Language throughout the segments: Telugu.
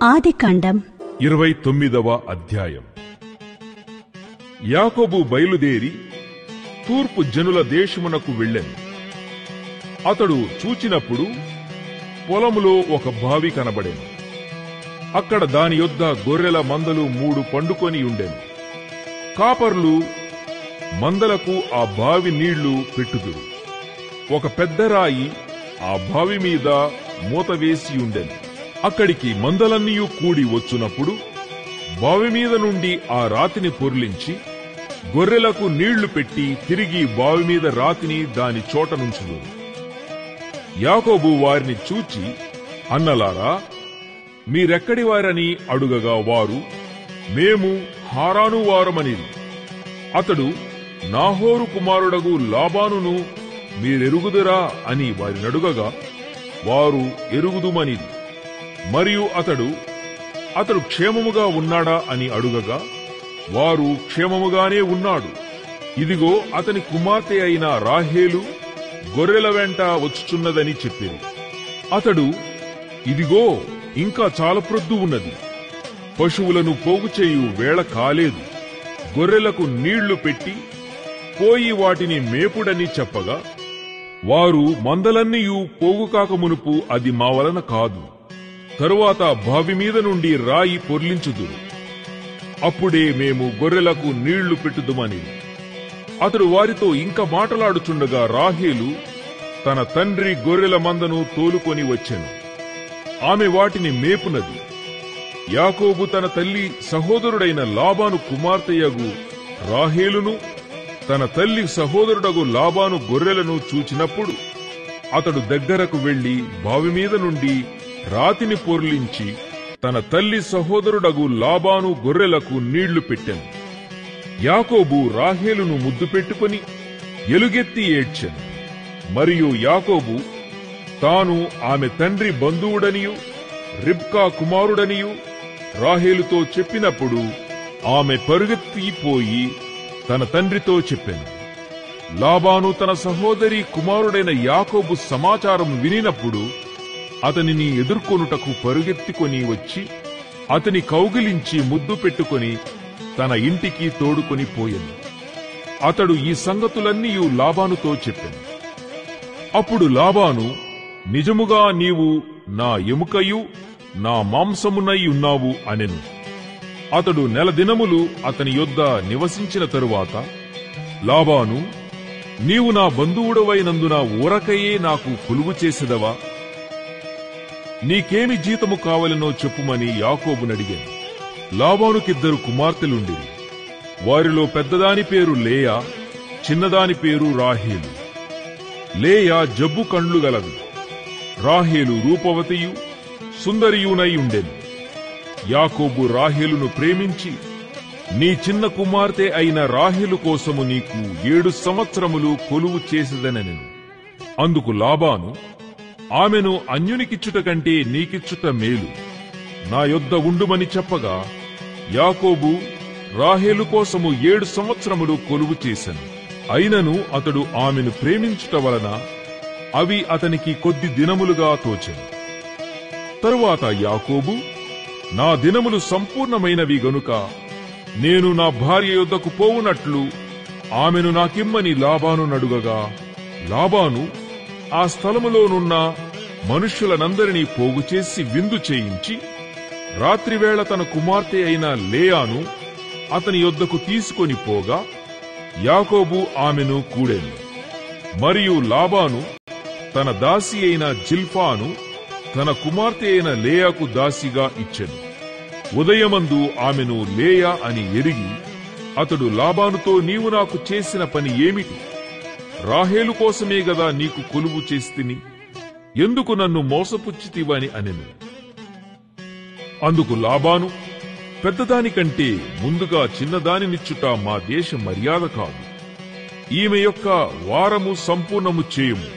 ఆదికాండం 29వ అధ్యాయం. యాకోబు బయలుదేరి తూర్పు జనుల దేశమునకు వెళ్ళెను. అతడు చూచినప్పుడు పొలములో ఒక బావి కనబడెను. అక్కడ దాని యొద్ద గొర్రెల మందలు 3 పండుకొని ఉండెను. కాపర్లు మందలకు ఆ బావి నీళ్లు పెట్టుదురు. ఒక పెద్ద రాయి ఆ బావి మీద మూతవేసి ఉండెను. అక్కడికి మందలన్నీయు కూడి వచ్చునప్పుడు బావి మీద నుండి ఆ రాతిని పొర్లించి గొర్రెలకు నీళ్లు పెట్టి తిరిగి బావి మీద రాతిని దాని చోట నుంచుదు. యాకోబు వారిని చూచి, అన్నలారా, మీరెక్కడి వారని అడుగగా వారు, మేము హారాను వారమనిది. అతడు, నాహోరు కుమారుడగు లాబానును మీరెరుగుదురా అని వారినడుగగా వారు ఎరుగుదుమనిది. మరియు అతడు క్షేమముగా ఉన్నాడా అని అడుగగా వారు క్షేమముగానే ఉన్నాడు. ఇదిగో అతని కుమార్తె అయిన రాహేలు గొర్రెల వెంట వచ్చుచున్నదని చెప్పిరి. అతడు, ఇదిగో ఇంకా చాలా ప్రొద్దు ఉన్నది, పశువులను పోగుచేయు వేళ కాలేదు, గొర్రెలకు నీళ్లు పెట్టి పోయి వాటిని మేపుడని చెప్పగా వారు, మందలన్నీయు పోగుకాక మునుపు అది మా వలన కాదు, తరువాత బావి మీద నుండి రాయి పొర్లించుదురు, అప్పుడే మేము గొర్రెలకు నీళ్లు పెట్టుదుమని. అతడు వారితో ఇంకా మాటలాడుచుండగా రాహేలు తన తండ్రి గొర్రెల మందను తోలుకొని వచ్చెను. ఆమె వాటిని మేపునది. యాకోబు తన తల్లి సహోదరుడైన లాబాను కుమార్తెయగు రాహేలును తన తల్లి సహోదరుడగు లాబాను గొర్రెలను చూచినప్పుడు అతడు దగ్గరకు వెళ్లి బావి మీద నుండి రాతిని పొర్లించి తన తల్లి సహోదరుడగు లాబాను గొర్రెలకు నీళ్లు పెట్టెను. యాకోబు రాహేలును ముద్దు పెట్టుకుని ఎలుగెత్తి ఏడ్చెను. మరియు యాకోబు తాను ఆమె తండ్రి బంధువుడనియు రిబ్కా కుమారుడనియు రాహేలుతో చెప్పినప్పుడు ఆమె పరుగెత్తిపోయి తన తండ్రితో చెప్పెను. లాబాను తన సహోదరి కుమారుడైన యాకోబు సమాచారం వినినప్పుడు అతనిని ఎదుర్కొనుటకు పరుగెత్తుకొని వచ్చి అతని కౌగిలించి ముద్దు పెట్టుకొని తన ఇంటికి తోడుకొని పోయెను. అతడు ఈ సంగతులన్నీ లాబానుతో చెప్పెను. అప్పుడు లాబాను, నిజముగా నీవు నా ఎముకయు నా మాంసమునై ఉన్నావు అనెను. అతడు 1 నెల దినములు అతని యొద్ద నివసించిన తరువాత లాబాను, నీవు నా బంధువుడవైనందున ఊరకయే నాకు కొలువు చేసెదవా? నీకేమి జీతము కావలెనో చెప్పుమని యాకోబునడిగాను. లాబానుకిద్దరు కుమార్తెలుండిరి. వారిలో పెద్దదాని పేరు లేయా, చిన్నదాని పేరు రాహేలు. లేయా జబ్బు కండ్లు గలది, రాహేలు రూపవతియు సుందరియునై ఉండెను. యాకోబు రాహేలును ప్రేమించి, నీ చిన్న కుమార్తె అయిన రాహేలు కోసము నీకు 7 సంవత్సరములు కొలువు చేసేదనెను. అందుకు లాబాను, ఆమెను అన్యునికిచ్చుట కంటే నీకిచ్చుట మేలు, నా యొద్ద ఉండుమని చెప్పగా యాకోబు రాహేలు కోసము 7 సంవత్సరములు కొలువు చేసెను. అయినను అతడు ఆమెను ప్రేమించుట వలన అవి అతనికి కొద్ది దినములుగా తోచెను. తరువాత యాకోబు, నా దినములు సంపూర్ణమైనవి గనుక నేను నా భార్య యొద్దకు పోవునట్లు ఆమెను నాకిమ్మని లాబాను నడుగగా, లాబాను ఆ స్థలములోనున్న మనుష్యులనందరినీ పోగు చేసి విందు చేయించి రాత్రివేళ తన కుమార్తె అయిన లేయాను అతని యొద్దకు తీసుకొని పోగా యాకోబు ఆమెను కూడెను. మరియు లాబాను తన దాసి అయిన జిల్పాను తన కుమార్తె అయిన లేయాకు దాసిగా ఇచ్చెను. ఉదయమందు ఆమెను లేయా అని ఎరిగి అతడు లాబానుతో, నీవు నాకు చేసిన పని ఏమిటి? రాహేలు కోసమే గదా నీకు కొలువు చేస్తిని, ఎందుకు నన్ను మోసపుచ్చితివని అనెను. అందుకు లాబాను, పెద్దదానికంటే ముందుగా చిన్నదానినిచ్చుట మా దేశ మర్యాద కాదు. ఈమె యొక్క వారము సంపూర్ణము చేయుము.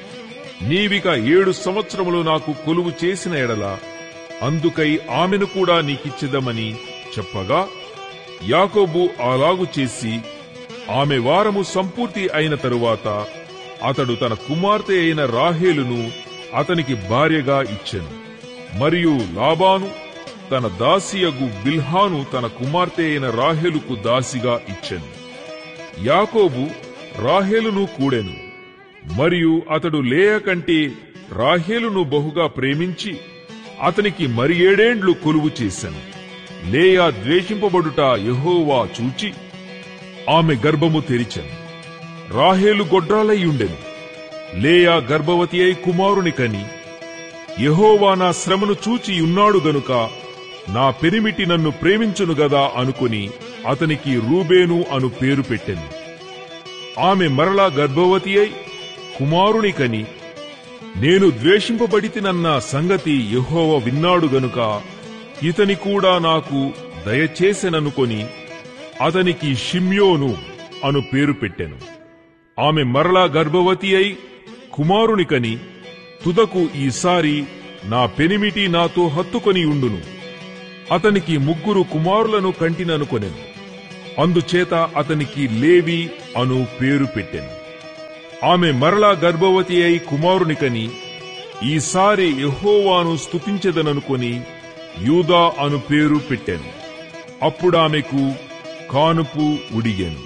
నీవిక 7 సంవత్సరములు నాకు కొలువు చేసిన ఎడల అందుకై ఆమెను కూడా నీకిచ్చెదమని చెప్పగా యాకోబు అలాగు చేసి ఆమె వారము సంపూర్తి అయిన తరువాత అతడు తన కుమార్తె అయిన రాహేలును అతనికి భార్యగా ఇచ్చెను. మరియు లాబాను తన దాసియగు బిల్హాను తన కుమార్తె అయిన రాహేలుకు దాసిగా ఇచ్చెను. యాకోబు రాహేలును కూడెను, మరియు అతడు లేయ కంటే రాహేలును బహుగా ప్రేమించి అతనికి మరి 7 ఏండ్లు కొలువు చేశాను. లేయా ద్వేషింపబడుట యెహోవా చూచి ఆమె గర్భము తెరిచెను. రాహేలు గొడ్రాలయ్యుండెను. లేయా గర్భవతి అయి కుమారుని కని, యెహోవా నా శ్రమను చూచి ఉన్నాడు గనుక నా పెనిమిటి నన్ను ప్రేమించును గదా అనుకుని అతనికి రూబేను అను పేరు పెట్టెను. ఆమె మరలా గర్భవతి అయి కుమారుని కని, నేను ద్వేషింపబడితినన్న సంగతి యెహోవా విన్నాడు గనుక ఇతని కూడా నాకు దయచేసెననుకొని అతనికి షిమ్యోను అను పేరు పెట్టెను. ఆమె మరలా గర్భవతి అయి కుమారుని కని, తుదకు ఈసారి నా పెనిమిటి నాతో హత్తుకొని ఉండును, అతనికి 3 కుమారులను కంటిననుకొనెను. అందుచేత అతనికి లేవి అను పేరు పెట్టెను. ఆమె మరలా గర్భవతి అయి కుమారుని కని, ఈసారి యెహోవాను స్తుతించెదననుకొని యూదా అను పేరు పెట్టెను. అప్పుడామెకు కానుపు ఉడిగెను.